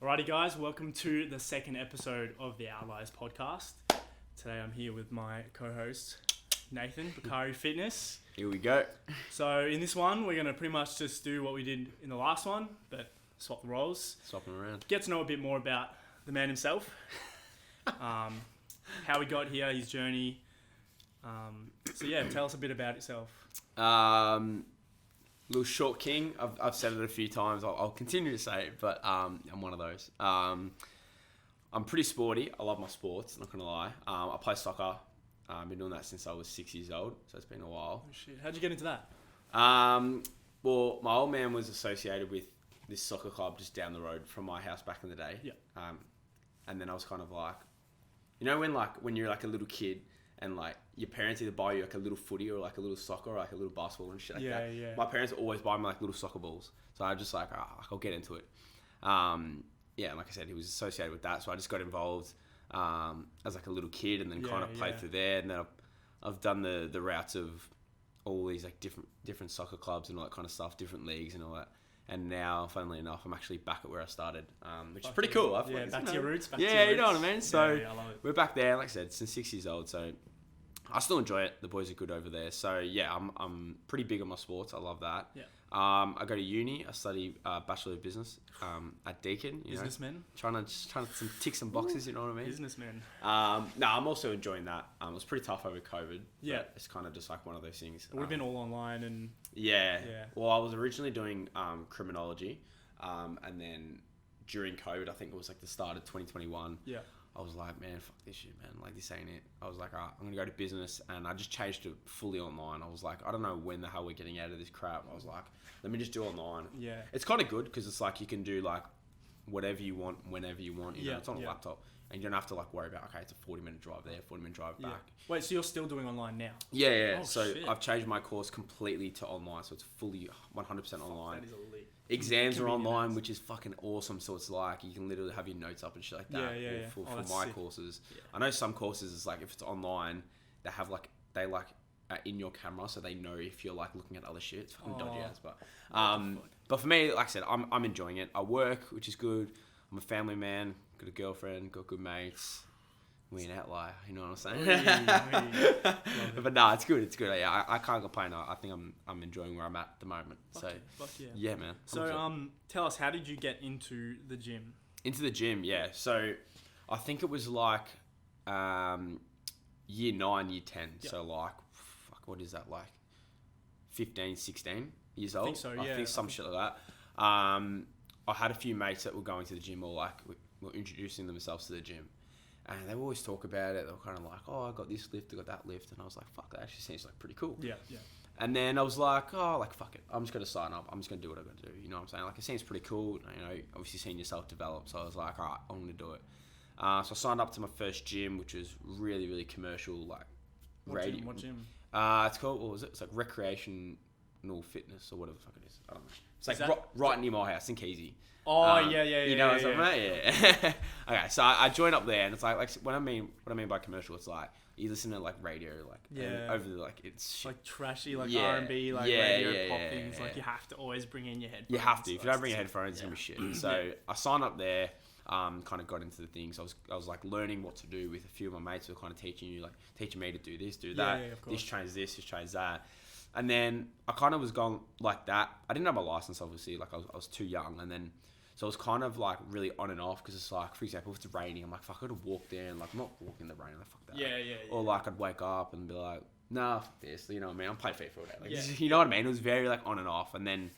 Alrighty guys, welcome to the second episode of the Outliers podcast. Today I'm here with my co-host Nathan Boccari Fitness. Here we go. So in this one we're going to pretty much just do what we did in the last one, but swap the roles. Swap them around. Get to know a bit more about the man himself. How he got here, his journey. So yeah, tell us a bit about yourself. Little short king. I've said it a few times. I'll continue to say it, but I'm one of those. I'm pretty sporty. I love my sports, not gonna lie. I play soccer. I've been doing that since I was 6 years old, so it's been a while. Oh shit, how'd you get into that? Well, my old man was associated with this soccer club just down the road from my house back in the day. Yeah. And then I was kind of like, you know, when you're like a little kid and like your parents either buy you like a little footy or like a little soccer or like a little basketball and shit like that. Yeah. My parents always buy me like little soccer balls. So I just like, I'll get into it. Yeah, like I said, he was associated with that. So I just got involved as like a little kid and then kind of played through there. And then I've done the routes of all these like different soccer clubs and all that kind of stuff, different leagues and all that. And now, funnily enough, I'm actually back at where I started, which is pretty cool. Back to your roots. You know what I mean? So I love it. we're back there, like I said, since 6 years old. So I still enjoy it. The boys are good over there. So yeah, I'm pretty big on my sports. I love that. Yeah. I go to uni. I study Bachelor of Business at Deakin. Businessman. Trying to tick some boxes. You know what I mean? Businessman. No, I'm also enjoying that. It was pretty tough over COVID. Yeah. It's kind of just like one of those things. We've been all online and... Yeah. Well, I was originally doing criminology. And then during COVID, I think it was like the start of 2021. Yeah. I was like, man, fuck this shit, man. Like, this ain't it. I was like, I'm going to go to business. And I just changed to fully online. I was like, I don't know when the hell we're getting out of this crap. I was like, let me just do online. Yeah. It's kind of good because it's like you can do like whatever you want, whenever you want. You know, it's on a laptop. And you don't have to like worry about, okay, it's a 40-minute drive there, 40-minute drive back. Wait, so you're still doing online now? Yeah. Oh, so shit. I've changed my course completely to online. So it's fully 100% online. That is elite. Exams are Convenient online, as. which is fucking awesome. So it's like you can literally have your notes up and shit like that. For that's my sick. courses, Yeah. I know some courses is like if it's online, they have like are in your camera, so they know if you're like looking at other shit. It's fucking dodgy ass, but for me, like I said, I'm enjoying it. I work, which is good. I'm a family man. Got a girlfriend. Got good mates. We an outlier, you know what I'm saying? But no, it's good. It's good. Yeah, I can't complain. I think I'm enjoying where I'm at the moment. Fuck yeah. Yeah, man. So tell us, how did you get into the gym? Into the gym, yeah. So I think it was like year 9, year 10. Yep. So like, what is that like? 15, 16 years old. I think so, yeah. I think some shit like that. I had a few mates that were going to the gym or like were introducing themselves to the gym. And they would always talk about it. They were kind of like, oh, I got this lift, I got that lift. And I was like, fuck, that actually seems like pretty cool. Yeah. And then I was like, oh, like, fuck it. I'm just going to sign up. I'm just going to do what I got to do. You know what I'm saying? Like, it seems pretty cool. You know, obviously seeing yourself develop. So I was like, all right, I'm going to do it. So I signed up to my first gym, which was really, really commercial, like, What gym? It's called, what was it? It's like recreational fitness or whatever the fuck it is. I don't know. It's like right near my house in Keezy. Oh, yeah. You know what I'm talking about? Yeah. Okay, so I joined up there, and it's like what I mean by commercial, it's like you listen to like radio, like over the like it's like trashy, like R&B, like radio pop things. Like you have to always bring in your headphones. You have to. If you don't bring your headphones, it's gonna be shit. So I signed up there. Kind of got into the things. I was like learning what to do with a few of my mates who were kind of teaching me to do this, do that. This trains this trains that. And then I kind of was going like that. I didn't have my license, obviously. Like I was too young, and then so I was kind of like really on and off because it's like, for example, if it's raining, I'm like, fuck, I gotta walk there, and like I'm not walking in the rain. Like fuck that. Yeah. Or like I'd wake up and be like, nah, fuck this. You know what I mean? I'm playing FIFA all day. Like, you know what I mean? It was very like on and off. And then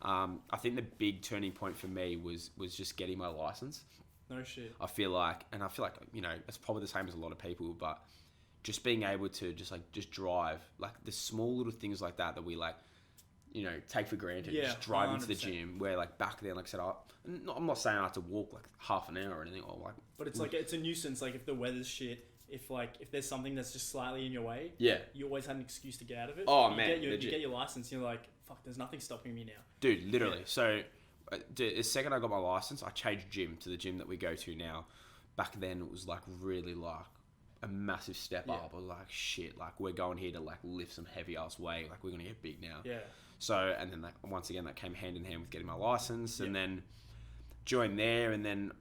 I think the big turning point for me was just getting my license. No shit. I feel like, you know, it's probably the same as a lot of people, but just being able to just drive, like the small little things like that we like, you know, take for granted. Yeah, just driving 100%. to the gym where like back then, like I said, I'm not saying I have to walk like half an hour or anything or like. But it's like, it's a nuisance. Like if the weather's shit, if there's something that's just slightly in your way, you always have an excuse to get out of it. Oh, you man, you get your license, you're like, fuck, there's nothing stopping me now. Dude, literally. Yeah. So the second I got my license, I changed gym to the gym that we go to now. Back then it was like really like a massive step up. I was like, shit, like we're going here to like lift some heavy ass weight. Like we're going to get big now. Yeah. So, and then that, once again, that came hand in hand with getting my license. And then joined there, and then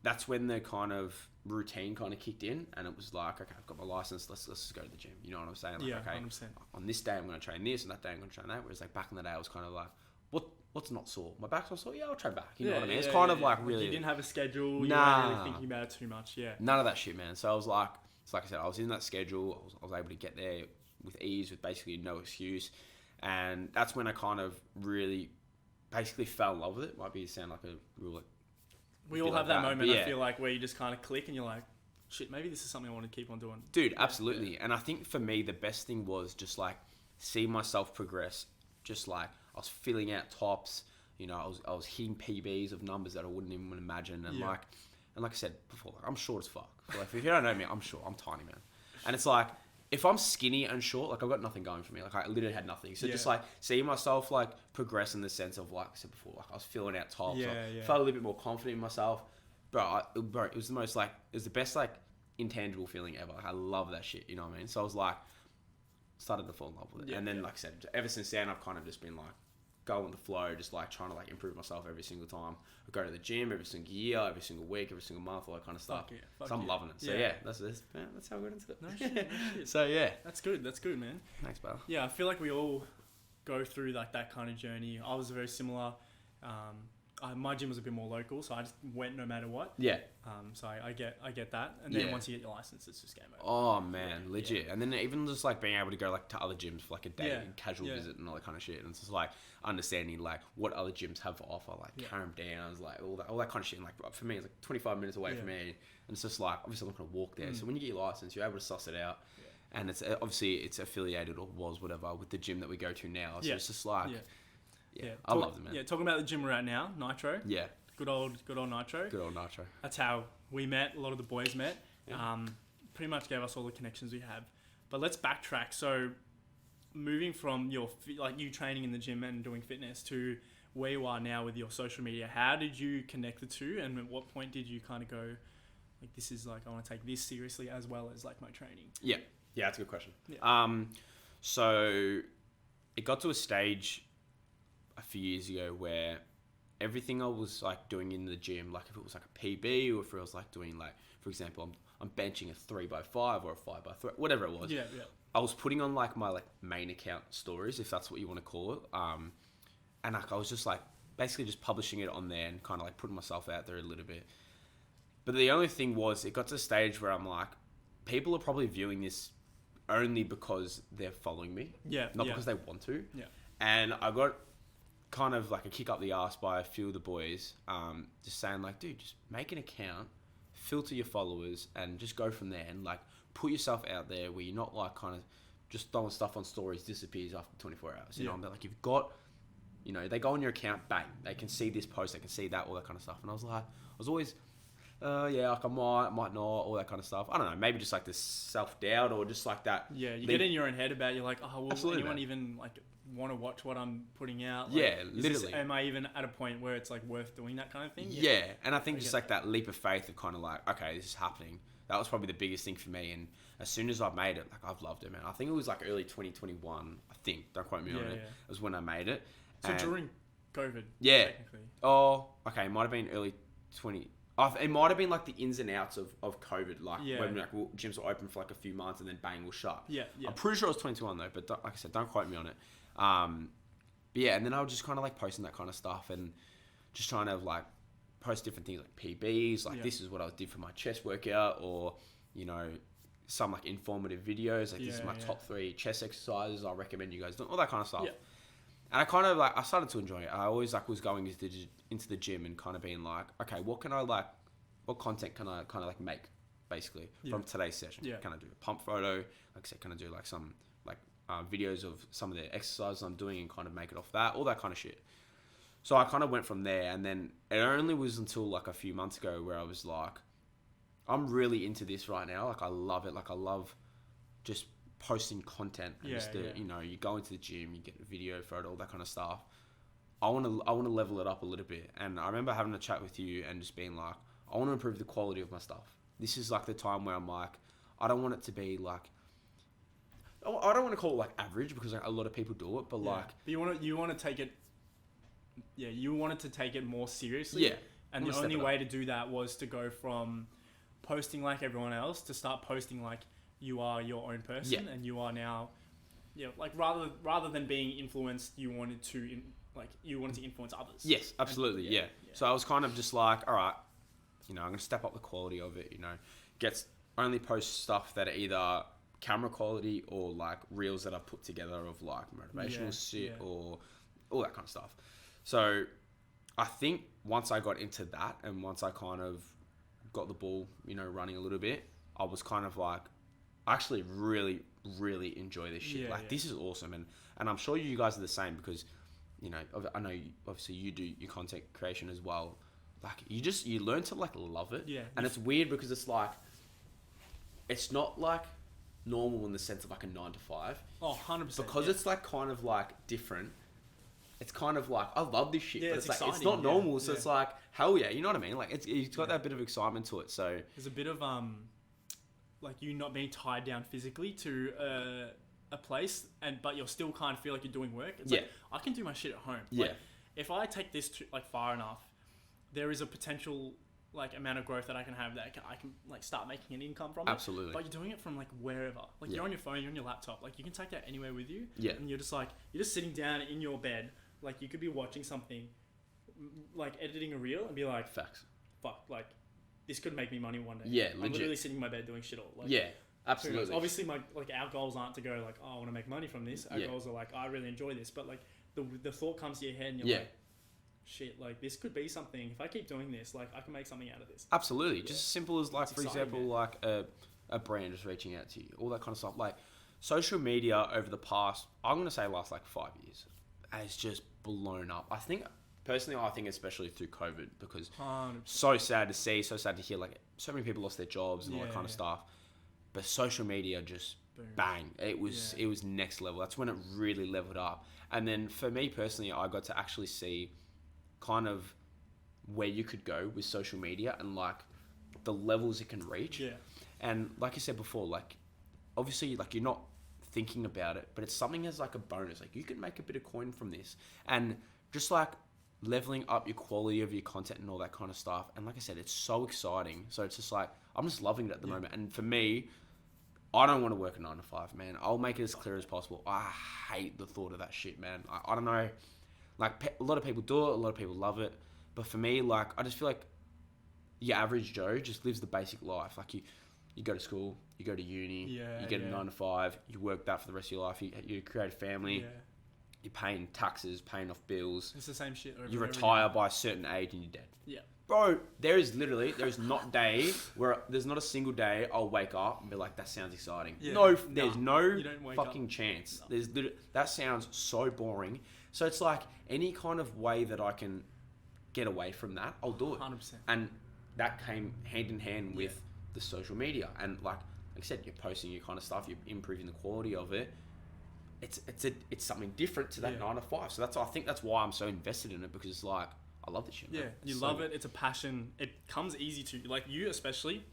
that's when the kind of routine kind of kicked in, and it was like, okay, I've got my license, let's just go to the gym. You know what I'm saying? Like, okay, 100%. on this day I'm going to train this, and that day I'm going to train that. Whereas like back in the day, I was kind of like, what's not sore? My back's not sore. Yeah, I'll train back. You know what I mean? It's kind of like really. You didn't have a schedule. You weren't really thinking about it too much. Yeah. None of that shit, man. So I was like, it's like I said, I was in that schedule. I was able to get there with ease, with basically no excuse, and that's when I kind of really, basically fell in love with it. Might be sound like a real. Like, we all have that moment. I feel like where you just kind of click and you're like, shit, maybe this is something I want to keep on doing. Dude, absolutely. And I think for me, the best thing was just like see myself progress. Just like I was filling out tops, you know, I was hitting PBs of numbers that I wouldn't even imagine. And like I said before, like, I'm short as fuck. So like, if you don't know me, I'm short. I'm tiny, man. And it's like, if I'm skinny and short, like I've got nothing going for me. Like I literally had nothing. So just like seeing myself like progress in the sense of like I said before, like I was filling out tops. Felt a little bit more confident in myself. Bro, it was the most like, it was the best like intangible feeling ever. Like, I love that shit. You know what I mean? So I was like, started to fall in love with it. And then like I said, ever since then, I've kind of just been like, go with the flow, just like trying to like improve myself every single time. I go to the gym every single year, every single week, every single month, all that kind of stuff. So I'm loving it. So that's how I got into it. No shit. So yeah. That's good, man. Thanks, brother. Yeah, I feel like we all go through like that kind of journey. I was very similar. My gym was a bit more local, so I just went no matter what. Yeah. So I get that. And then once you get your license, it's just game over. Oh man, legit. And then even just like being able to go like to other gyms for like a day and casual visit and all that kind of shit. And it's just like understanding like what other gyms have to offer, like calm downs, like all that kind of shit. And like for me, it's like 25 minutes away from me. And it's just like, obviously I'm not going to walk there. So when you get your license, you're able to suss it out. And it's obviously it's affiliated or was whatever with the gym that we go to now. So it's just like... I love them, man. Yeah, talking about the gym we're at now, Nitro. Yeah. Good old Nitro. Good old Nitro. That's how we met. A lot of the boys met. Yeah. Pretty much gave us all the connections we have. But let's backtrack. So, moving from you training in the gym and doing fitness to where you are now with your social media, how did you connect the two? And at what point did you kind of go, like, this is like, I want to take this seriously as well as like my training? Yeah. Yeah, that's a good question. Yeah. So, it got to a stage a few years ago where everything I was like doing in the gym, like if it was like a PB or if it was like doing like, for example, I'm benching a 3x5 or a 5x3, whatever it was. Yeah. I was putting on like my like main account stories, if that's what you want to call it. And like I was just like basically just publishing it on there and kind of like putting myself out there a little bit. But the only thing was it got to a stage where I'm like, people are probably viewing this only because they're following me. Yeah. Not because they want to. Yeah. And I got kind of like a kick up the arse by a few of the boys, just saying like, dude, just make an account, filter your followers, and just go from there and like put yourself out there where you're not like kind of just throwing stuff on stories disappears after 24 hours. You know, like you've got, you know, they go on your account, bang, they can see this post, they can see that, all that kind of stuff. And I was always, like I might not, all that kind of stuff. I don't know, maybe just like this self-doubt or just like that. Yeah, you get in your own head about, you're like, oh, will anyone even like want to watch what I'm putting out? Like, yeah, literally. Am I even at a point where it's like worth doing that kind of thing? Yeah, and I think just like that leap of faith of kind of like, okay, this is happening. That was probably the biggest thing for me. And as soon as I made it, like I've loved it, man. I think it was like early 2021, I think. Don't quote me on it. It was when I made it. So during COVID, yeah. technically. Oh, okay. It might have been early 20... it might have been like the ins and outs of COVID, like when like gyms were open for like a few months and then bang, we'll shut. Yeah. I'm pretty sure it was 2021 though, but like I said, don't quote me on it. But yeah, and then I was just kind of like posting that kind of stuff and just trying to like post different things like PBs, like this is what I did for my chest workout, or you know, some like informative videos, like this is my top 3 chest exercises I recommend you guys do, all that kind of stuff. Yeah. And I kind of like, I started to enjoy it. I always like was going into the gym and kind of being like, okay, what content can I kind of like make basically from today's session? Yeah. Can I do a pump photo? Like I said, can I do like some like videos of some of the exercises I'm doing and kind of make it off that, all that kind of shit. So I kind of went from there, and then it only was until like a few months ago where I was like, I'm really into this right now. Like I love it. Like I love just posting content and you know, you go into the gym, you get a video, photo, all that kind of stuff. I want to level it up a little bit. And I remember having a chat with you and just being like, I want to improve the quality of my stuff. This is like the time where I'm like, I don't want it to be like, I don't want to call it like average because like a lot of people do it, but like, but you want to take it. Yeah, you wanted to take it more seriously. Yeah. And the only way to do that was to go from posting like everyone else to start posting like you are your own person, and you are now, like rather than being influenced, you wanted to influence others. Yes, absolutely, yeah. So I was kind of just like, all right, I'm going to step up the quality of it. Only post stuff that are either camera quality or like reels that I've put together of like motivational shit or all that kind of stuff. So I think once I got into that and once I kind of got the ball, running a little bit, I was kind of like, I actually really, really enjoy this shit. This is awesome. And I'm sure you guys are the same because, I know obviously you do your content creation as well. Like you learn to like love it. Yeah. And it's weird because it's like, it's not like normal in the sense of like a 9 to 5. Oh, 100%. Because it's like kind of like different. It's kind of like, I love this shit, but it's like, exciting, it's not normal. So it's like, hell yeah, you know what I mean? Like it's got that bit of excitement to it. So there's a bit of, like you not being tied down physically to a place but you're still kind of feel like you're doing work. It's like, I can do my shit at home. Yeah. Like, if I take this to like far enough, there is a potential like amount of growth that I can have that I can like start making an income from. Absolutely. But you're doing it from like wherever. Like you're on your phone, you're on your laptop. Like you can take that anywhere with you. Yeah. And you're just sitting down in your bed. Like you could be watching something, like editing a reel and be like, facts. Fuck, like this could make me money one day. Yeah, I'm literally sitting in my bed doing shit all. Like, yeah, absolutely. Obviously, our goals aren't to go like, oh, I want to make money from this. Our goals are like, I really enjoy this. But like the thought comes to your head and you're like, shit, like this could be something. If I keep doing this, like I can make something out of this. Absolutely. Yeah. Just as simple as like, for example, like a brand just reaching out to you, all that kind of stuff. Like social media over the past, I'm going to say last like 5 years, has just blown up. I think especially through COVID, because 100%. So sad to see, so sad to hear, like so many people lost their jobs and all that kind of stuff. But social media just bang. It was next level. That's when it really leveled up. And then for me personally, I got to actually see kind of where you could go with social media and like the levels it can reach. Yeah. And like I said before, like obviously like you're not thinking about it, but it's something as like a bonus. Like you can make a bit of coin from this, and just like leveling up your quality of your content and all that kind of stuff. And like I said, it's so exciting. So it's just like, I'm just loving it at the moment. And for me, I don't want to work a 9 to 5, man. I'll make it as clear as possible. I hate the thought of that shit, man. I don't know. Like a lot of people do it. A lot of people love it. But for me, like, I just feel like your average Joe just lives the basic life. Like you go to school, you go to uni, you get a 9 to 5, you work that for the rest of your life, you create a family, you're paying taxes, paying off bills. It's the same shit over you retire by a certain age and you're dead. Yeah. Bro, there is not a single day I'll wake up and be like, that sounds exciting. Yeah. There's no fucking chance. No. That sounds so boring. So it's like any kind of way that I can get away from that, I'll do it. 100%. And that came hand in hand with the social media. And like I said, you're posting your kind of stuff, you're improving the quality of it. It's something different to that 9 to 5. So I think that's why I'm so invested in it, because it's like, I love this shit, man. You love it. It's a passion. It comes easy to you. Like you especially,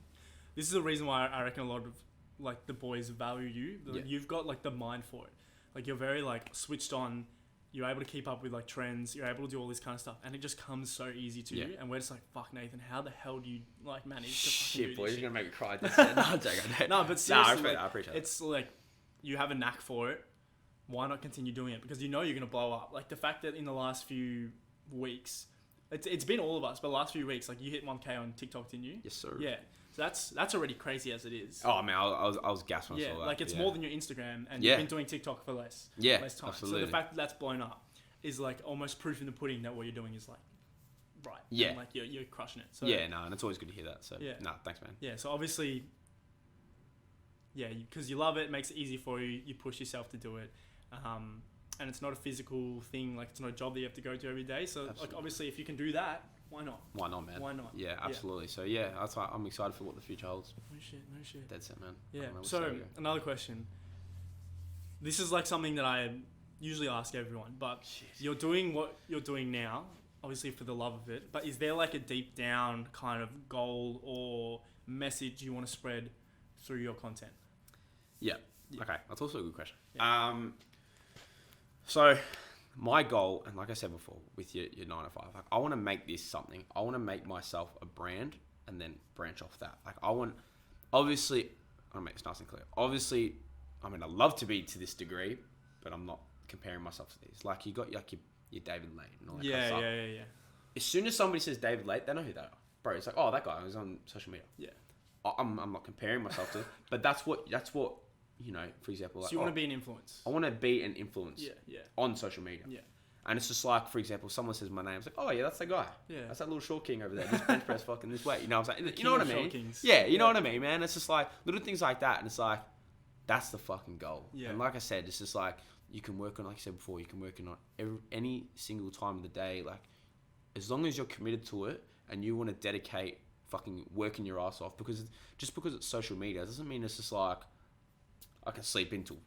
this is the reason why I reckon a lot of like the boys value you. You've got like the mind for it. Like you're very like switched on. You're able to keep up with like trends. You're able to do all this kind of stuff, and it just comes so easy to you. And we're just like, fuck, Nathan, how the hell do you like manage to fucking do this boy, shit? You're gonna make me cry. No, but seriously, I appreciate it. It's like you have a knack for it. Why not continue doing it? Because you know you're gonna blow up. Like the fact that in the last few weeks, it's been all of us, but the last few weeks, like you hit 1K on TikTok, didn't you? Yes, sir. Yeah. So that's already crazy as it is. Oh man, I was gassed when I saw that. Like it's more than your Instagram, and you've been doing TikTok for less time. Absolutely. So the fact that that's blown up is like almost proof in the pudding that what you're doing is like right. Yeah. And like you're crushing it. So and it's always good to hear that. So thanks, man. Yeah. So obviously, because you love it, it makes it easy for you. You push yourself to do it. And it's not a physical thing, like it's not a job that you have to go to every day. So like obviously if you can do that, why not? Why not, man? Why not? Yeah, absolutely. So that's why I'm excited for what the future holds. No shit. That's it, man. Yeah. So another question. This is like something that I usually ask everyone, but you're doing what you're doing now, obviously for the love of it, but is there like a deep down kind of goal or message you want to spread through your content? Yeah. Okay, that's also a good question. So my goal, and like I said before, with your 9 to 5, like I want to make this something. I want to make myself a brand and then branch off that. Like I want, obviously, I'll make this nice and clear. Obviously, I mean, I love to be to this degree, but I'm not comparing myself to these. Like you got like your David Late and all that kind of stuff. Yeah. As soon as somebody says David Late, they know who they are. Bro, it's like, oh, that guy was on social media. Yeah. I'm not comparing myself to, but that's what, you know, for example. Like, so you want to be an influence? I want to be an influence on social media. Yeah. And it's just like, for example, someone says my name, it's like, oh yeah, that's the guy. Yeah. That's that little short king over there. Just bench press fucking this way. You know what I'm saying? You know what I mean? Kings. Yeah, you know what I mean, man? It's just like little things like that. And it's like, that's the fucking goal. Yeah. And like I said, it's just like, you can work on, like I said before, you can work on any single time of the day. Like, as long as you're committed to it and you want to dedicate fucking working your ass off, because just because it's social media doesn't mean it's just like, I can sleep until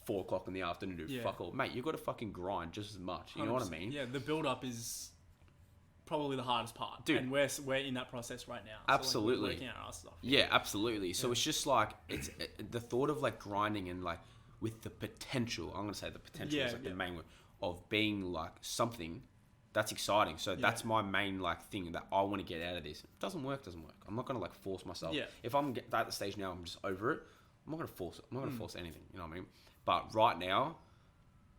4 o'clock in the afternoon to do fuck all. Mate, you've got to fucking grind just as much. You know what I mean? Yeah, the build up is probably the hardest part. Dude. And we're in that process right now. Absolutely. So, like, we're working out our stuff. Yeah, absolutely. So it's just like, the thought of like grinding and like with the potential, I'm going to say the potential is like the main word, of being like something that's exciting. So that's my main like thing that I want to get out of this. If it doesn't work. I'm not going to like force myself. Yeah. If I'm at the stage now, I'm just over it. I'm not going to force it. I'm not going to force anything. You know what I mean? But right now,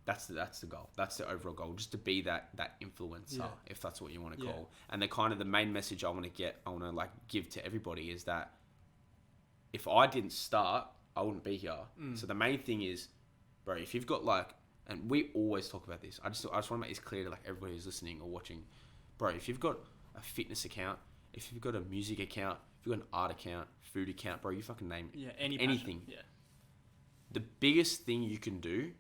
that's the goal. That's the overall goal. Just to be that influencer, if that's what you want to call. And the main message I want to like give to everybody is that if I didn't start, I wouldn't be here. So the main thing is, bro, if you've got like, and we always talk about this. I just want to make this clear to like everybody who's listening or watching, bro. If you've got a fitness account, if you've got a music account, if you've got an art account, food account, bro, you fucking name it. Yeah, anything. Yeah. The biggest thing you can do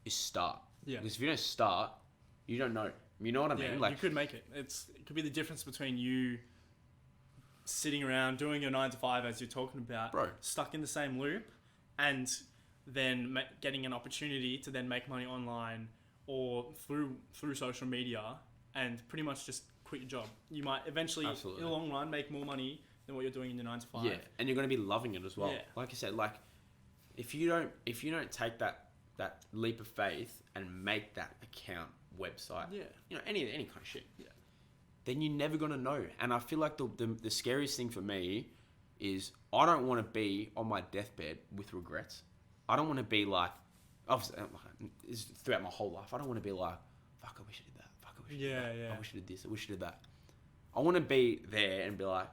is start. Yeah. Because if you don't start, you don't know. You know what I mean? Like, you could make it. It could be the difference between you sitting around doing your 9 to 5 as you're talking about, bro, stuck in the same loop, and then getting an opportunity to then make money online or through social media, and pretty much just quit your job. You might eventually, in the long run, make more money than what you're doing in your 9 to 5. Yeah, and you're going to be loving it as well. Yeah. Like I said, like if you don't take that leap of faith and make that account, website, you know, any kind of shit, then you're never going to know. And I feel like the scariest thing for me is I don't want to be on my deathbed with regrets. I don't want to be like, obviously, throughout my whole life, I don't want to be like, fuck, I wish I did that. Fuck, I wish I did that. I wish I did this. I wish I did that. I want to be there and be like,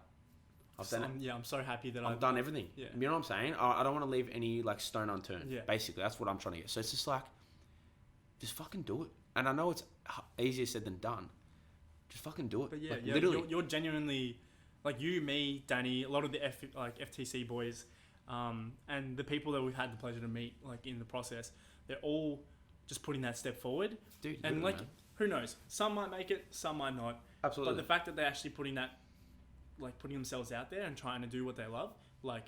I've done it. Yeah, I'm so happy that I've done everything. Yeah. You know what I'm saying? I don't want to leave any like stone unturned. Yeah. Basically, that's what I'm trying to get. So it's just like, just fucking do it. And I know it's easier said than done. Just fucking do it. But like, literally, you're genuinely, like you, me, Danny, a lot of the FTC boys, and the people that we've had the pleasure to meet, like in the process, they're all just putting that step forward. Dude, and like, who knows? Some might make it, some might not. Absolutely. But the fact that they're actually putting themselves out there and trying to do what they love, like,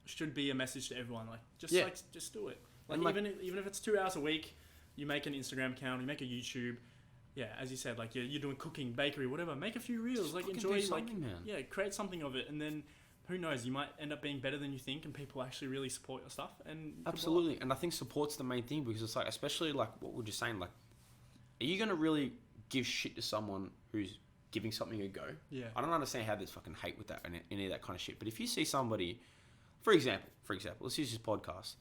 should be a message to everyone. Like, just do it. Like even if it's 2 hours a week, you make an Instagram account, you make a YouTube. Yeah, as you said, like you're doing cooking, bakery, whatever. Make a few reels, just like enjoy, like man. Create something of it, and then who knows, you might end up being better than you think, and people actually really support your stuff. And absolutely, and I think support's the main thing, because it's like, especially like what we're just saying, like, are you gonna really give shit to someone who's giving something a go? Yeah, I don't understand how there's fucking hate with that and any of that kind of shit. But if you see somebody, for example, let's use this podcast,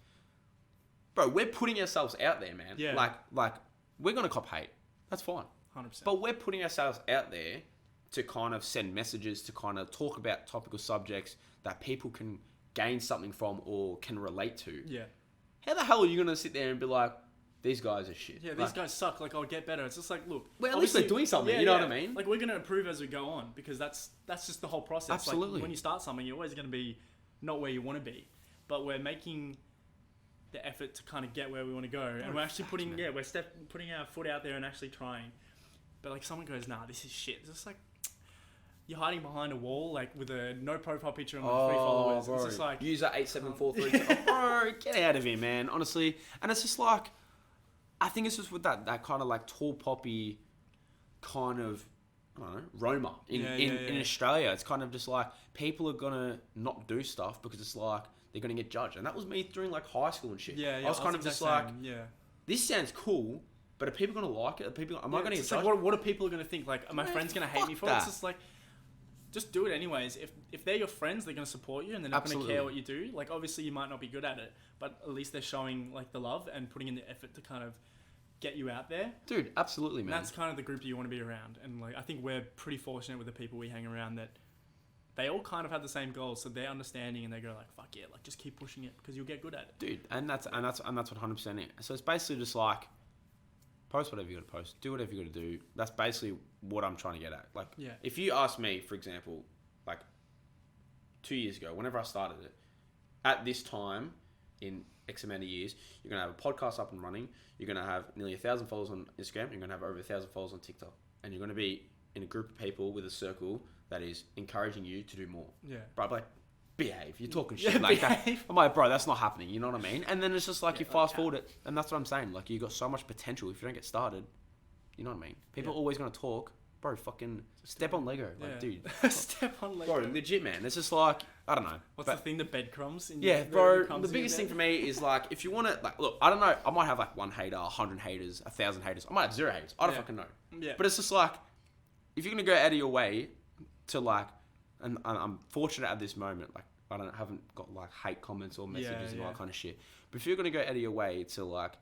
bro. We're putting ourselves out there, man. Yeah, like we're gonna cop hate. That's fine. 100%. But we're putting ourselves out there to kind of send messages, to kind of talk about topical subjects that people can gain something from or can relate to. Yeah. How the hell are you going to sit there and be like, these guys are shit? Yeah, these guys suck. Like, I'll get better. It's just like, look. Well, at least they're doing something. You know what I mean? Like, we're going to improve as we go on, because that's just the whole process. Absolutely. Like, when you start something, you're always going to be not where you want to be. But we're making the effort to kind of get where we want to go. And we're actually putting our foot out there and actually trying. But like, someone goes, nah, this is shit. It's just like, you're hiding behind a wall, like with a no profile picture and like 3 followers. Bro. It's just like, user 8743. Bro, get out of here, man. Honestly, and it's just like, I think it's just with that kind of like tall poppy kind of, I don't know, Roma in Australia. It's kind of just like, people are gonna not do stuff because it's like they're gonna get judged. And that was me during like high school and shit. Yeah. I was kind of just like, this sounds cool, But are people gonna like it? Are people? Am I gonna get like, what are people gonna think? Like, are my friends gonna hate me for it? It's just like, just do it anyways. If they're your friends, they're gonna support you and they're not gonna care what you do. Like, obviously, you might not be good at it, but at least they're showing like the love and putting in the effort to kind of get you out there. Dude, absolutely, man. And that's kind of the group that you want to be around. And like, I think we're pretty fortunate with the people we hang around that they all kind of have the same goals, so they're understanding and they go like, "Fuck yeah, like just keep pushing it because you'll get good at it." Dude, and that's what 100% it. So it's basically just like, post whatever you got to post, do whatever you got to do. That's basically what I'm trying to get at. Like, if you ask me, for example, like 2 years ago, whenever I started it, at this time in X amount of years, you're gonna have a podcast up and running. You're gonna have nearly 1,000 followers on Instagram. You're gonna have over 1,000 followers on TikTok, and you're gonna be in a group of people with a circle that is encouraging you to do more. Yeah. Bro, like, behave. You're talking shit like that. I'm like, bro, that's not happening. You know what I mean? And then it's just like you fast forward it, and that's what I'm saying. Like, you got so much potential if you don't get started. You know what I mean? People are always gonna talk. Bro, fucking step on Lego. Like, dude. Step on Lego. Bro, legit, man. It's just like, I don't know. What's the thing? The breadcrumbs? Bro, the biggest thing for me is like, if you want to, like, look, I don't know. I might have like 1 hater, 100 haters, 1,000 haters. I might have 0 haters. I don't fucking know. Yeah. But it's just like, if you're going to go out of your way to like, and I'm fortunate at this moment, like, haven't got like hate comments or messages and all that kind of shit. But if you're going to go out of your way to like,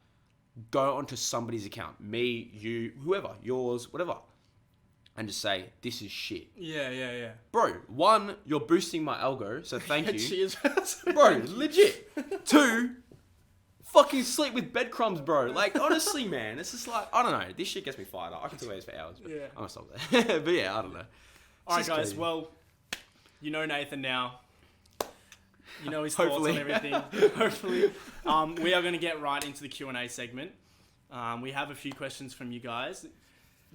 go onto somebody's account, me, you, whoever, yours, whatever, and just say, this is shit. Yeah. Bro, 1, you're boosting my algo, so thank you. Cheers. Bro, legit. 2, fucking sleep with breadcrumbs, bro. Like, honestly, man, it's just like, I don't know. This shit gets me fired up. I can talk about this for hours, but I'm going to stop there. But yeah, I don't know. Alright, guys, crazy. Well, you know Nathan now. You know his thoughts on everything. Hopefully. We are going to get right into the Q&A segment. We have a few questions from you guys.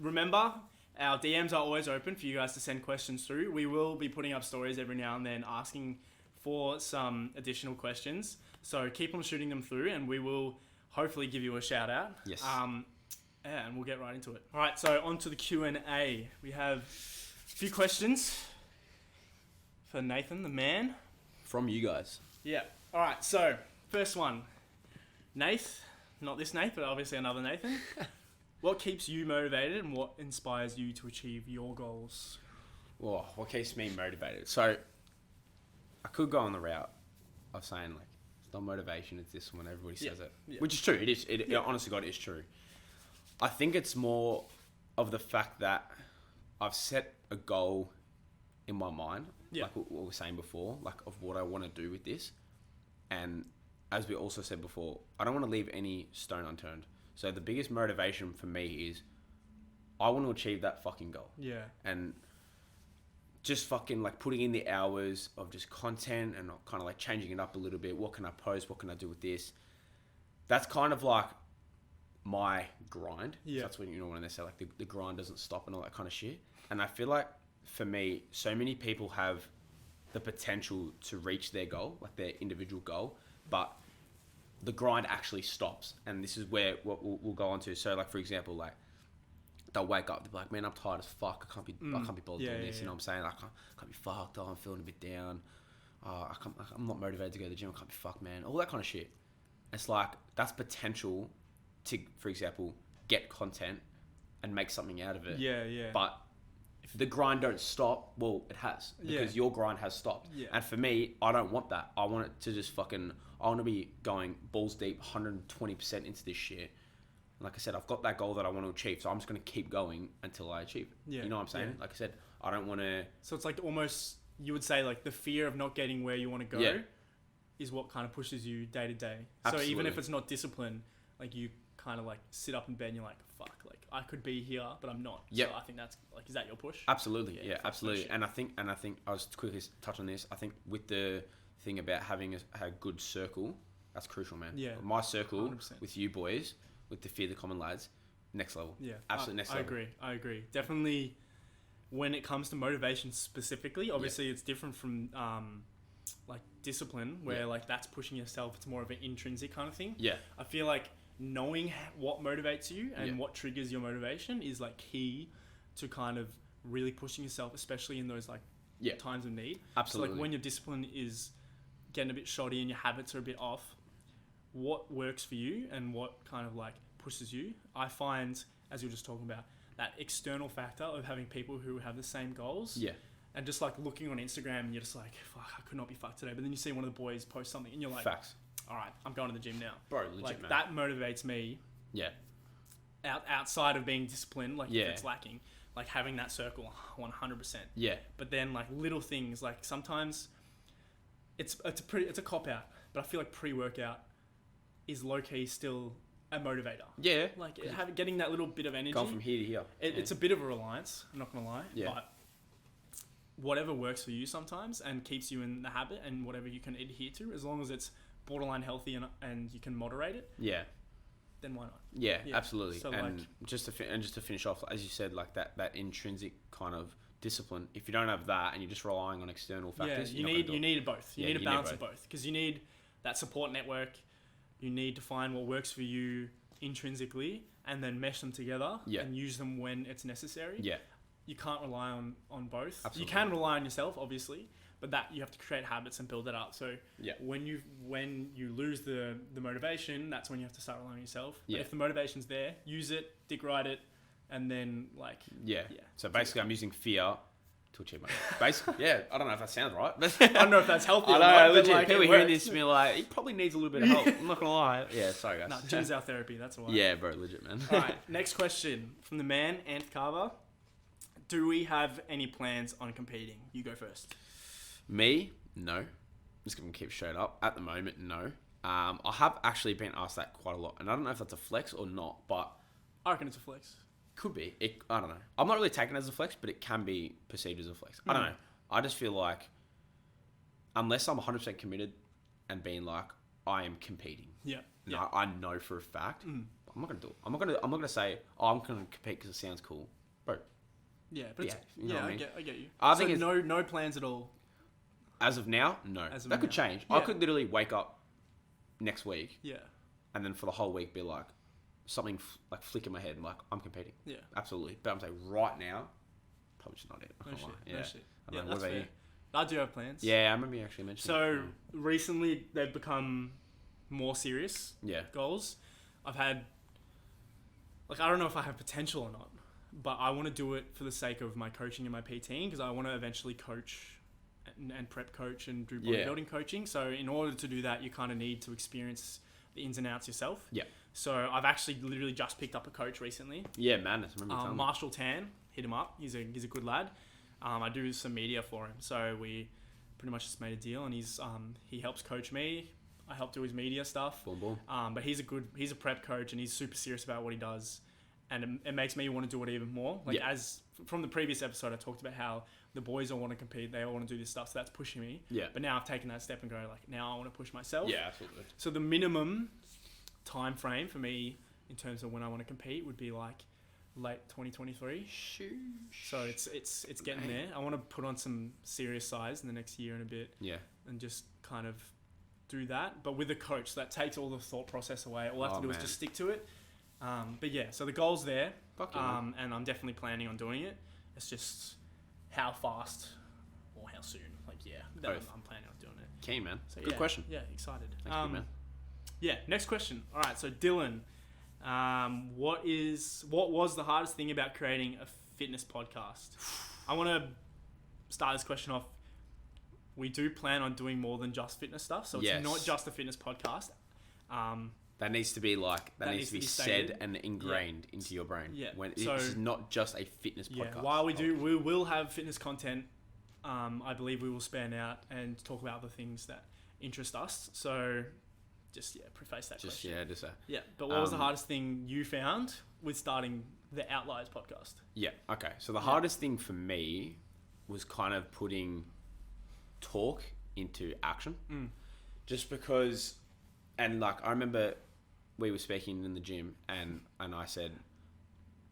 Remember, our DMs are always open for you guys to send questions through. We will be putting up stories every now and then asking for some additional questions. So keep on shooting them through and we will hopefully give you a shout out. Yes. And we'll get right into it. All right, so on to the Q&A. We have a few questions for Nathan, the man. From you guys. Yeah. All right, so first one. Nath, not this Nath, but obviously another Nathan. What keeps you motivated and what inspires you to achieve your goals? Well, what keeps me motivated? So, I could go on the route of saying, like, it's not motivation, it's this when everybody says it. Yeah. Which is true. It is. Honestly, God, it is true. I think it's more of the fact that I've set a goal in my mind, like what we were saying before, like of what I want to do with this. And as we also said before, I don't want to leave any stone unturned. So the biggest motivation for me is I want to achieve that fucking goal. Yeah. And just fucking like putting in the hours of just content and kind of like changing it up a little bit. What can I post? What can I do with this? That's kind of like my grind. Yeah. So that's when, you know, when they say like the grind doesn't stop and all that kind of shit. And I feel like for me, so many people have the potential to reach their goal, like their individual goal, but the grind actually stops. And this is where what we'll go on to. So like, for example, like they'll wake up, they'll be like, man, I'm tired as fuck. I can't be bothered doing this. You know what I'm saying? Like, I can't be fucked. Oh, I'm feeling a bit down. I'm not motivated to go to the gym. I can't be fucked, man. All that kind of shit. It's like, that's potential to, for example, get content and make something out of it. Yeah. But if the grind don't stop, well, it has. Because your grind has stopped. Yeah. And for me, I don't want that. I want it to just fucking, I want to be going balls deep, 120% into this shit. And like I said, I've got that goal that I want to achieve. So I'm just going to keep going until I achieve it. Yeah. You know what I'm saying? Yeah. Like I said, I don't want to... So it's like almost, you would say like the fear of not getting where you want to go is what kind of pushes you day to day. Absolutely. So even if it's not discipline, like you kind of like sit up in bed and you're like, fuck, like I could be here, but I'm not. Yeah. So I think that's like, is that your push? Absolutely. Yeah, absolutely. And I think I was quickly touch on this. I think with the thing about having a good circle, that's crucial, man. Yeah. My circle 100%. With you boys, with the Fear the Common lads, next level. Yeah. Absolutely next level. I agree. Definitely when it comes to motivation specifically, obviously it's different from like discipline where like that's pushing yourself. It's more of an intrinsic kind of thing. Yeah. I feel like knowing what motivates you and what triggers your motivation is like key to kind of really pushing yourself, especially in those like times of need. Absolutely. So like when your discipline is getting a bit shoddy and your habits are a bit off, what works for you and what kind of like pushes you. I find, as you were just talking about, that external factor of having people who have the same goals. Yeah. And just like looking on Instagram and you're just like, fuck, I could not be fucked today. But then you see one of the boys post something and you're like, facts. All right, I'm going to the gym now. Bro, legit, like, man. That motivates me. Yeah. Outside of being disciplined, like Yeah. if it's lacking, like having that circle 100%. Yeah. But then like little things, like sometimes it's a cop out, but I feel like pre-workout is low key still a motivator. Yeah. Like getting that little bit of energy. Going from here to here. It's a bit of a reliance, I'm not gonna lie. Yeah. But whatever works for you sometimes and keeps you in the habit and whatever you can adhere to, as long as it's borderline healthy and you can moderate it. Yeah. Then why not? Yeah, absolutely. So and like, just to finish off, as you said, like that intrinsic kind of discipline. If you don't have that and you're just relying on external factors, you need both. You need a balance of both, because you need that support network. You need to find what works for you intrinsically and then mesh them together and use them when it's necessary. Yeah. You can't rely on both. Absolutely. You can rely on yourself, obviously, but that you have to create habits and build that up. So when you lose the motivation, that's when you have to start relying on yourself. Yeah. But if the motivation's there, use it, dick ride it, and then like So basically, I'm using fear to achieve my goal. Basically, I don't know if that sounds right, but I don't know if that's healthy. I or know, not, legit. But like, people hearing this be like, he probably needs a little bit of help. I'm not gonna lie. Yeah, sorry guys. Nah, gym's our therapy. That's all. Yeah, bro, legit, man. All right, next question from the man, Ant Carver. Do we have any plans on competing? You go first. Me, no. I'm just gonna keep straight up. At the moment, no. I have actually been asked that quite a lot, and I don't know if that's a flex or not, but I reckon it's a flex. could be. I don't know. I'm not really taking it as a flex, but it can be perceived as a flex. I don't know. I just feel like unless I'm 100% committed and being like, I am competing. Yeah. No, I know for a fact. I'm not gonna do it. I'm not gonna say, oh, I'm gonna compete because it sounds cool, bro. Yeah, but you know what I mean? I get you. I think no plans at all. As of now, no. That could change. Yeah. I could literally wake up next week, Yeah. and then for the whole week be like something like flick in my head, like I'm competing. Yeah. Absolutely. But I'm saying right now, probably just not it. No shit. Yeah. No shit. I don't know. That's What about fair. you? I do have plans. Yeah, I remember you actually mentioned. So recently they've become more serious Yeah. goals. I've had, like, I don't know if I have potential or not, but I want to do it for the sake of my coaching and my PT, because I want to eventually coach and prep coach and do bodybuilding coaching. So in order to do that, you kind of need to experience the ins and outs yourself. Yeah. So I've actually literally just picked up a coach recently. Yeah, madness. I remember you telling me. Marshall Tan, hit him up. He's a good lad. I do some media for him, so we pretty much just made a deal, and he helps coach me. I help do his media stuff. Boom, boom. But he's a prep coach, and he's super serious about what he does, and it makes me want to do it even more. Like as from the previous episode, I talked about how the boys all want to compete, they all want to do this stuff, so that's pushing me. Yeah. But now I've taken that step and go like, now I want to push myself. Yeah, absolutely. So the minimum time frame for me in terms of when I want to compete would be like late 2023. So it's getting there. I want to put on some serious size in the next year and a bit. Yeah. And just kind of do that, but with a coach. So that takes all the thought process away. All I have to do is just stick to it. But yeah, so the goal's there. And I'm definitely planning on doing it. It's just how fast or how soon. Like, I'm planning on doing it. Keen, man. So, Good question. Yeah, excited. Thanks, man. Yeah, next question. All right, so Dylan, what was the hardest thing about creating a fitness podcast? I want to start this question off. We do plan on doing more than just fitness stuff, so it's not just a fitness podcast. That needs to be needs to be said and ingrained into your brain. Yeah. When it's not just a fitness podcast. Yeah. While we will have fitness content, I believe we will span out and talk about the things that interest us. So just preface that question. Yeah. But what was the hardest thing you found with starting the Outliers podcast? Yeah. Okay. So the hardest thing for me was kind of putting talk into action, just because, and like I remember we were speaking in the gym and I said,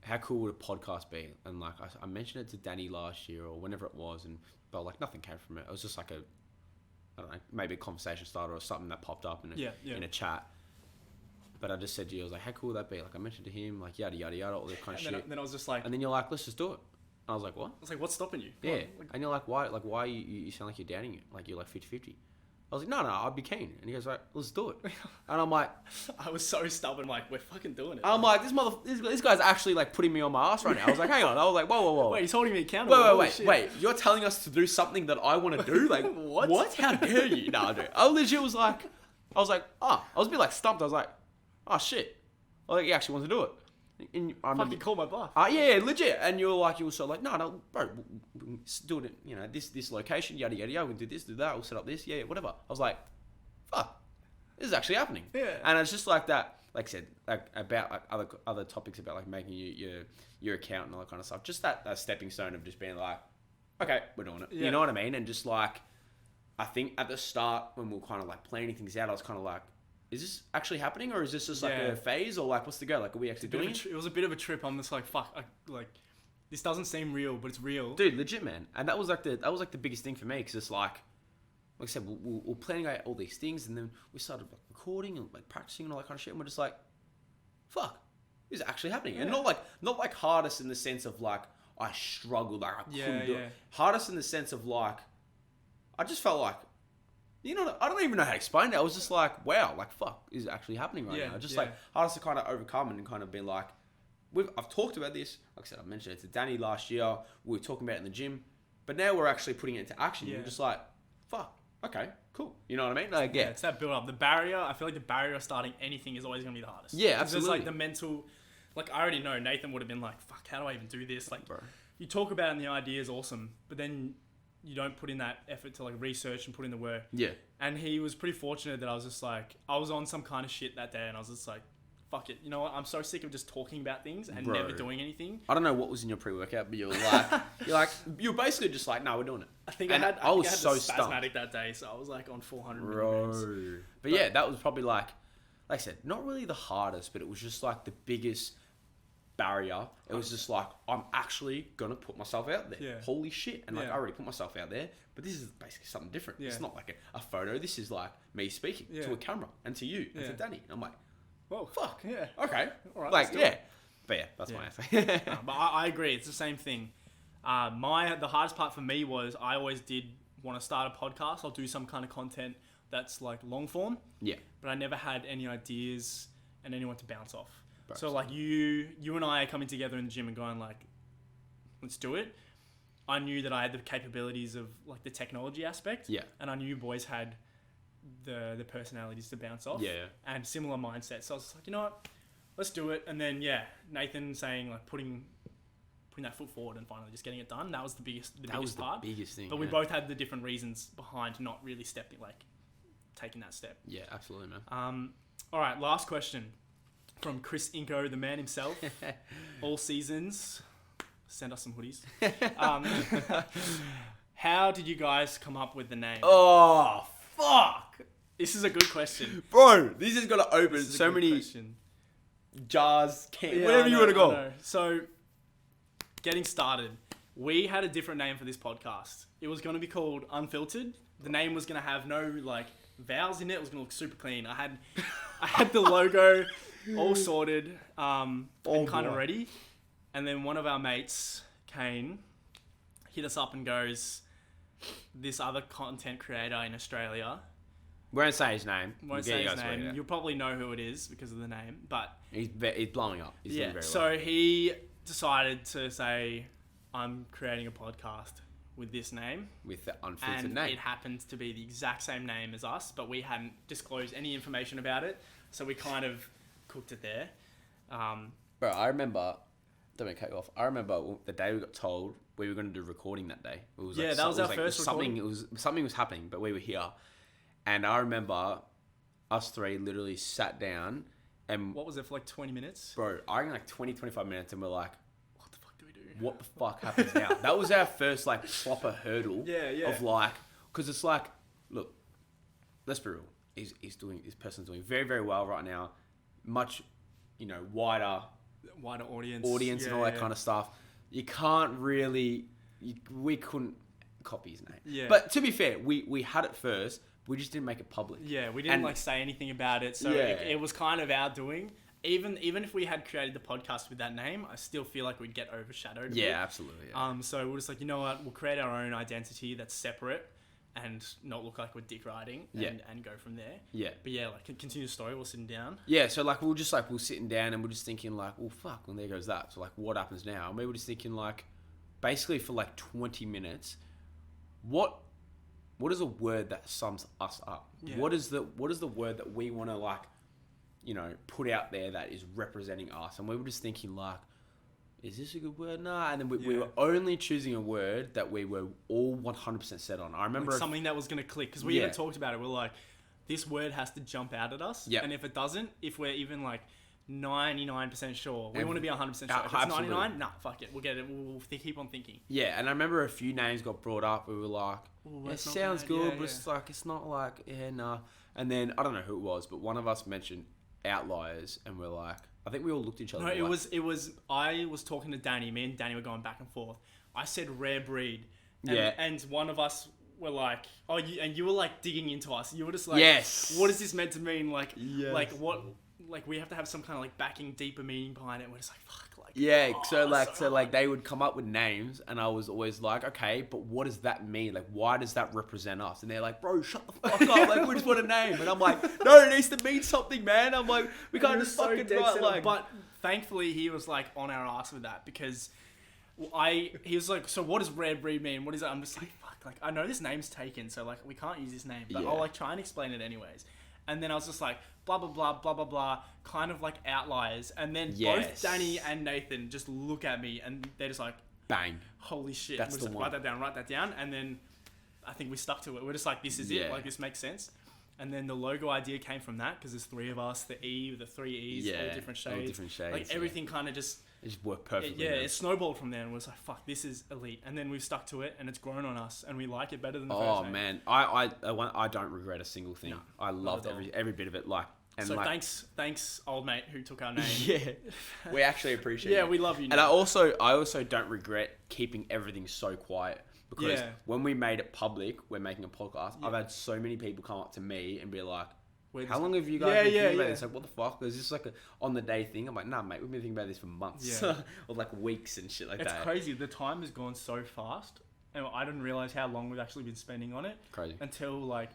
how cool would a podcast be? And like I mentioned it to Danny last year or whenever it was, but like nothing came from it. It was just like I don't know, maybe a conversation starter or something that popped up in a chat. But I just said to you, I was like, how cool would that be? Like I mentioned to him, like yada yada yada, all this kind of shit. Then I was just like, and then you're like, let's just do it. And I was like, what? I was like, what's stopping you? Yeah. And you're like, why? Like why you sound like you're doubting it? Like you're like 50-50. I I was like, no, I'd be keen. And he goes like, let's do it. And I'm like, I was so stubborn. Like, we're fucking doing it. I'm like, this guy's actually like putting me on my ass right now. I was like, hang on. I was like, whoa. Wait, he's holding me accountable. Wait. You're telling us to do something that I want to do? Like, what? How dare you? No, dude. I legit was like, I was a bit like stumped. I was like, oh shit. I was like, he actually wants to do it. And I fucking call my bluff. Yeah, legit. And you were so like, no, bro, we'll do it at, this location, yada, yada, yada. We'll do this, do that. We'll set up this, yeah, whatever. I was like, fuck, this is actually happening. Yeah. And it's just like that, like I said, like about like other topics about like making your account and all that kind of stuff. Just that stepping stone of just being like, okay, we're doing it. Yeah. You know what I mean? And just like, I think at the start when we were kind of like planning things out, I was kind of like, is this actually happening, or is this just like a phase, or like what's the go? Like, are we actually doing it? It was a bit of a trip. I'm just like, fuck, like this doesn't seem real, but it's real, dude. Legit, man. And that was like the biggest thing for me, because it's like I said, we're planning out all these things, and then we started like recording and like practicing and all that kind of shit, and we're just like, fuck, this is actually happening, and not like hardest in the sense of like I struggled, like I couldn't do it. Hardest in the sense of like I just felt like. I don't even know how to explain it. I was just like, wow, like, fuck, is it actually happening right now? Just like, hardest to kind of overcome and kind of be like, I've talked about this. Like I said, I mentioned it to Danny last year. We were talking about it in the gym. But now we're actually putting it into action. Yeah. We're just like, fuck, okay, cool. You know what I mean? Like, it's that build up. The barrier, I feel like the barrier of starting anything is always going to be the hardest. Yeah, absolutely. There's like the mental, like, I already know Nathan would have been like, fuck, how do I even do this? Like, bro, you talk about it and the idea is awesome, but then you don't put in that effort to like research and put in the work. Yeah. And he was pretty fortunate that I was just like, I was on some kind of shit that day and I was just like, fuck it. You know what? I'm so sick of just talking about things and never doing anything. I don't know what was in your pre-workout, but you were basically just like, no, we're doing it. I was so spasmatic that day. So I was like on 400 milligrams. But yeah, that was probably like I said, not really the hardest, but it was just like the biggest barrier. It was just like, I'm actually gonna put myself out there. Yeah. Holy shit. And like, I already put myself out there, but this is basically something different. It's not like a photo. This is like me speaking to a camera and to you and to Danny. And I'm like, whoa, fuck. Yeah. Okay. All right, like, yeah. But yeah, that's my answer. No, but I agree. It's the same thing. The hardest part for me was I always did want to start a podcast. I'll do some kind of content that's like long form. Yeah. But I never had any ideas and anyone to bounce off. So like you and I are coming together in the gym and going like, let's do it. I knew that I had the capabilities of like the technology aspect. Yeah. And I knew you boys had the personalities to bounce off. Yeah. And similar mindsets. So I was just like, you know what, let's do it. And then Nathan saying like putting that foot forward and finally just getting it done. That was the biggest part. The biggest thing. But we both had the different reasons behind not really taking that step. Yeah, absolutely, man. All right, last question. From Chris Inco, the man himself. All seasons. Send us some hoodies. How did you guys come up with the name? Oh, fuck. This is a good question. Bro, this is going to open so many jars, whatever you want to go. So, getting started. We had a different name for this podcast. It was going to be called Unfiltered. The name was going to have no like vowels in it. It was going to look super clean. I had the logo all sorted and kind of ready. And then one of our mates, Kane, hit us up and goes, this other content creator in Australia. Won't say his name. Won't say his name. You'll probably know who it is because of the name. But he's blowing up. He's doing very well. So he decided to say, I'm creating a podcast with this name. With the Unfiltered and name. It happens to be the exact same name as us, but we hadn't disclosed any information about it. So we kind of cooked it there. Bro, I remember, don't want to cut you off. I remember the day we got told we were going to do recording that day. It was that was our first recording. Something was happening, but we were here. And I remember us three literally sat down and... What was it for like 20 minutes? Bro, I reckon like 20, 25 minutes and we're like, what the fuck do we do? What the fuck happens now? That was our first like proper hurdle of like... Because it's like, look, let's be real. This person's doing very, very well right now. Much, wider audience and all that kind of stuff. You can't really... we couldn't copy his name. Yeah. But to be fair, we had it first... We just didn't make it public. Yeah, we didn't say anything about it. So it was kind of our doing. Even if we had created the podcast with that name, I still feel like we'd get overshadowed. Yeah, absolutely. Yeah. So we're just like, you know what? We'll create our own identity that's separate. and not look like we're dick riding and go from there. Yeah. But yeah, like continue the story, we're sitting down. Yeah, so like we're sitting down and we're just thinking like, well fuck, well there goes that. So like what happens now? And we were just thinking like, basically for like 20 minutes, what is a word that sums us up? Yeah. What is the word that we want to like, you know, put out there that is representing us? And we were just thinking like, is this a good word? Nah. And then we were only choosing a word that we were all 100% set on. I remember like something that was going to click, because we even talked about it. We're like, this word has to jump out at us. Yep. And if it doesn't, if we're even like 99% sure, we want to be 100% sure. If it's 99, nah, fuck it. We'll get it. We'll keep on thinking. Yeah. And I remember a few names got brought up. We were like, it sounds good, but it's like, it's not like, nah. And then, I don't know who it was, but one of us mentioned Outliers, and we're like, I think we all looked at each other. No, it was. I was talking to Danny. Me and Danny were going back and forth. I said rare breed, and one of us were like, oh, you were like digging into us. You were just like, yes. What is this meant to mean? Like, like what? Like we have to have some kind of like backing, deeper meaning behind it. And we're just like, fuck. Like, yeah. So like they would come up with names, and I was always like, okay, but what does that mean? Like, why does that represent us? And they're like, bro, shut the fuck up. Like, we just want a name. And I'm like, no, it needs to mean something, man. I'm like, we can't just fucking write like. But thankfully, he was like on our ass with that, because he was like, so what does rare breed mean? What is that? I'm just like, fuck. Like, I know this name's taken, so like we can't use this name, but I'll like try and explain it anyways. And then I was just like, blah, blah, blah, blah, blah, blah, kind of like Outliers. And then both Danny and Nathan just look at me, and they're just like, bang. Holy shit. That's the one. Write that down. And then I think we stuck to it. We're just like, this is it. Like, this makes sense. And then the logo idea came from that, because there's three of us, the E, the three E's, all different shades. Like, everything kind of just... It just worked perfectly. It snowballed from there, and was like, fuck, this is elite. And then we've stuck to it, and it's grown on us, and we like it better than the first name. Man, I don't regret a single thing. No, I loved every bit of it. Like, and so like, thanks, old mate who took our name. Yeah, we actually appreciate it. Yeah, we love you. And I also don't regret keeping everything so quiet, because when we made it public, we're making a podcast. I've had so many people come up to me and be like, how long have you guys been thinking about this? Like, what the fuck? Is this like a on the day thing? I'm like, nah, mate, we've been thinking about this for months. Or like weeks and shit like that. It's crazy. The time has gone so fast, and I didn't realize how long we've actually been spending on it. Crazy. Until like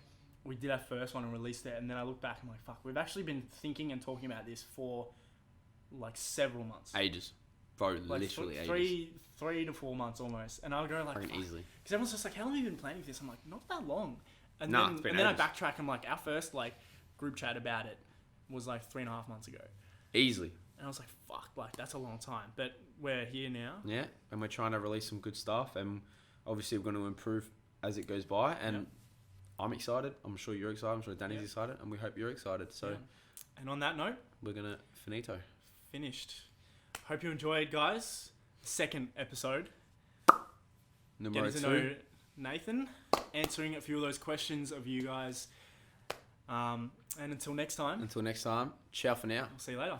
we did our first one and released it, and then I look back and I'm like, fuck, we've actually been thinking and talking about this for like several months. Ages. Bro, like literally ages. 3 to 4 months almost. And I'll go like, easily. Because everyone's just like, how long have you been planning for this? I'm like, not that long. And then I backtrack. I'm like, our first like group chat about it was like 3.5 months ago. Easily. And I was like, fuck, like that's a long time. But we're here now. Yeah, and we're trying to release some good stuff, and obviously we're going to improve as it goes by. And I'm excited. I'm sure you're excited. I'm sure Danny's excited, and we hope you're excited. So, and on that note, we're gonna finished. Hope you enjoyed, guys. Second episode. Number 2. Getting to know Nathan, answering a few of those questions of you guys. And until next time. Ciao for now. I'll see you later.